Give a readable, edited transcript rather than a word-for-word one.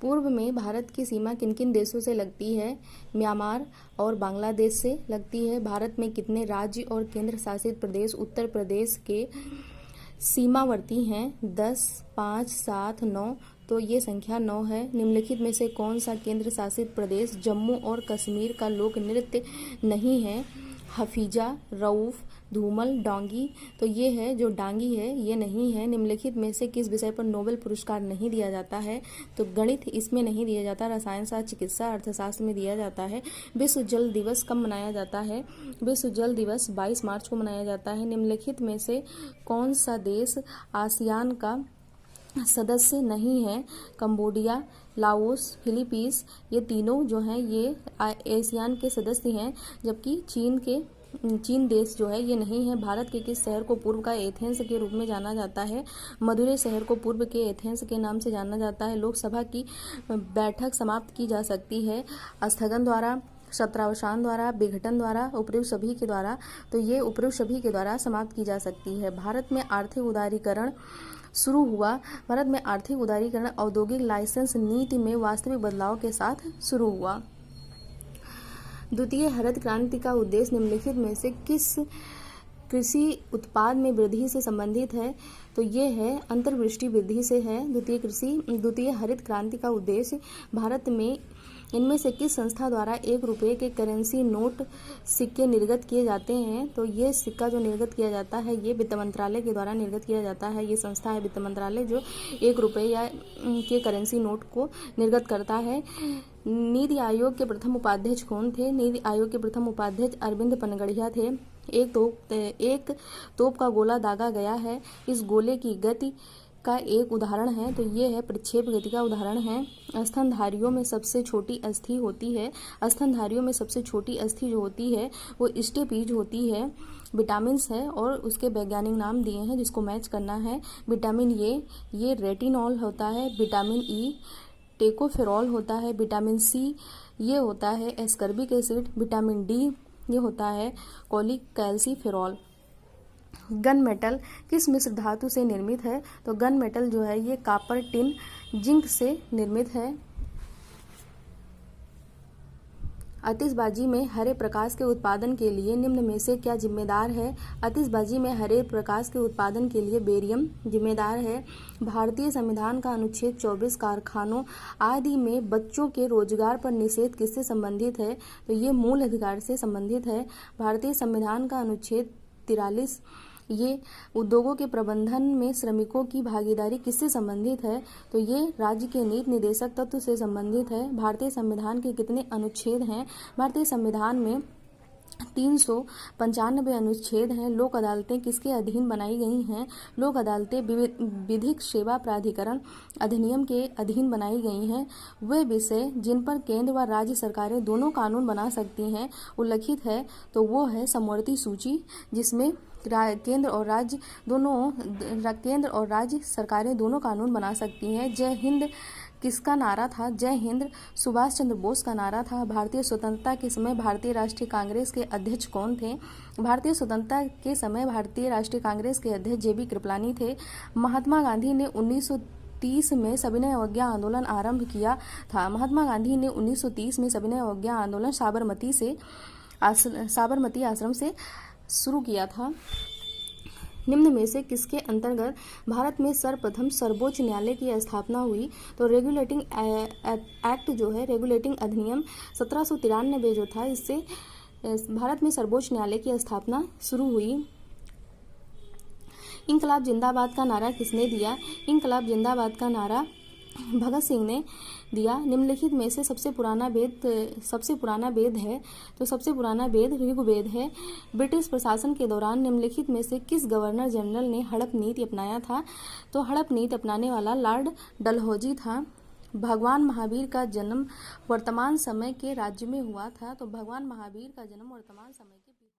पूर्व में भारत की सीमा किन किन देशों से लगती है? म्यांमार और बांग्लादेश से लगती है। भारत में कितने राज्य और केंद्र शासित प्रदेश उत्तर प्रदेश के सीमावर्ती हैं? 10, 5, 7, 9। तो ये संख्या 9 है। निम्नलिखित में से कौन सा केंद्र शासित प्रदेश जम्मू और कश्मीर का लोक नृत्य नहीं है? हफीजा, रऊफ, धूमल, डांगी। तो ये है जो डांगी है ये नहीं है। निम्नलिखित में से किस विषय पर नोबेल पुरस्कार नहीं दिया जाता है? तो गणित इसमें नहीं दिया जाता, रसायन शास्त्र, चिकित्सा, अर्थशास्त्र में दिया जाता है। विश्व जल दिवस कब मनाया जाता है? विश्व जल दिवस 22 मार्च को मनाया जाता है। निम्नलिखित में से कौन सा देश आसियान का सदस्य नहीं है? Cambodia, Laos, Philippines. ये तीनों जो हैं ये आसियान के सदस्य हैं, जबकि चीन देश जो है ये नहीं है। भारत के किस शहर को पूर्व का एथेंस के रूप में जाना जाता है? मदुरै शहर को पूर्व के एथेंस के नाम से जाना जाता है। लोकसभा की बैठक समाप्त की जा सकती है स्थगन द्वारा, सत्रावसान द्वारा, विघटन द्वारा, उपयुक्त सभी के द्वारा। तो ये उपयुक्त सभी के द्वारा समाप्त की जा सकती है। भारत में आर्थिक उदारीकरण शुरू हुआ। भारत में आर्थिक उदारीकरण औद्योगिक लाइसेंस नीति में वास्तविक बदलाव के साथ शुरू हुआ। द्वितीय हरित क्रांति का उद्देश्य निम्नलिखित में से किस कृषि उत्पाद में वृद्धि से संबंधित है? तो ये है अंतर्वृष्टि वृद्धि से है। द्वितीय हरित क्रांति का उद्देश्य भारत में इनमें से किस संस्था द्वारा 1 रुपये के करेंसी नोट सिक्के निर्गत किए जाते हैं? तो ये सिक्का जो निर्गत किया जाता है ये वित्त मंत्रालय के द्वारा निर्गत किया जाता है। ये संस्था है वित्त मंत्रालय जो 1 रुपये या के करेंसी नोट को निर्गत करता है। नीति आयोग के प्रथम उपाध्यक्ष कौन थे? नीति आयोग के प्रथम उपाध्यक्ष अरविंद पनगड़िया थे। एक तोप का गोला दागा गया है। इस गोले की गति का एक उदाहरण है। तो ये है प्रक्षेप गति का उदाहरण है। स्तनधारियों में सबसे छोटी अस्थि होती है। स्तनधारियों में सबसे छोटी अस्थि जो होती है वो स्टेपीज होती है। विटामिन्स है और उसके वैज्ञानिक नाम दिए हैं जिसको मैच करना है। विटामिन ये रेटिनॉल होता है। विटामिन ई टेकोफेरॉल होता है। विटामिन सी ये होता है एस्कर्बिक एसिड। विटामिन डी ये होता है कोलिक कैल्सीफेरॉल। गन मेटल किस मिश्र धातु से निर्मित है? तो गन मेटल जो है ये कॉपर, टिन, जिंक से निर्मित है। आतिशबाजी में हरे प्रकाश के उत्पादन के लिए निम्न में से क्या जिम्मेदार है? आतिशबाजी में हरे प्रकाश के उत्पादन के लिए बेरियम जिम्मेदार है। भारतीय संविधान का अनुच्छेद 24 कारखानों आदि में बच्चों के रोजगार पर निषेध किससे संबंधित है? तो ये मूल अधिकार से संबंधित है। भारतीय संविधान का अनुच्छेद 43 ये उद्योगों के प्रबंधन में श्रमिकों की भागीदारी किससे संबंधित है? तो ये राज्य के नीति निदेशक तत्व से संबंधित है। भारतीय संविधान के कितने अनुच्छेद हैं? भारतीय संविधान में 395 अनुच्छेद हैं। लोक अदालतें किसके अधीन बनाई गई हैं? लोक अदालतें विधिक सेवा प्राधिकरण अधिनियम के अधीन बनाई गई हैं। वे विषय जिन पर केंद्र व राज्य सरकारें दोनों कानून बना सकती हैं उल्लिखित है। तो वो है समवर्ती सूची, जिसमें केंद्र और राज्य सरकारें दोनों कानून बना सकती हैं। जय हिंद किसका नारा था? जय हिंद सुभाष चंद्र बोस का नारा था। भारतीय स्वतंत्रता के समय भारतीय राष्ट्रीय कांग्रेस के अध्यक्ष कौन थे? भारतीय स्वतंत्रता के समय भारतीय राष्ट्रीय कांग्रेस के अध्यक्ष JB कृपलानी थे। महात्मा गांधी ने 1930 में सविनय अवज्ञा आंदोलन आरंभ किया था। महात्मा गांधी ने 1930 में सविनय अवज्ञा आंदोलन साबरमती आश्रम से शुरू किया था। निम्न में से किसके अंतर्गत भारत में सर्वप्रथम सर्वोच्च न्यायालय की स्थापना हुई? तो रेगुलेटिंग एक्ट जो है, रेगुलेटिंग अधिनियम 1793 जो था, इससे भारत में सर्वोच्च न्यायालय की स्थापना शुरू हुई। इंकलाब जिंदाबाद का नारा किसने दिया? इंकलाब जिंदाबाद का नारा भगत सिंह ने दिया। निम्नलिखित में से सबसे पुराना वेद है? तो सबसे पुराना वेद ऋग्वेद है। ब्रिटिश प्रशासन के दौरान निम्नलिखित में से किस गवर्नर जनरल ने हड़प नीति अपनाया था? तो हड़प नीति अपनाने वाला लॉर्ड डलहौजी था। भगवान महावीर का जन्म वर्तमान समय के राज्य में हुआ था। तो भगवान महावीर का जन्म वर्तमान समय के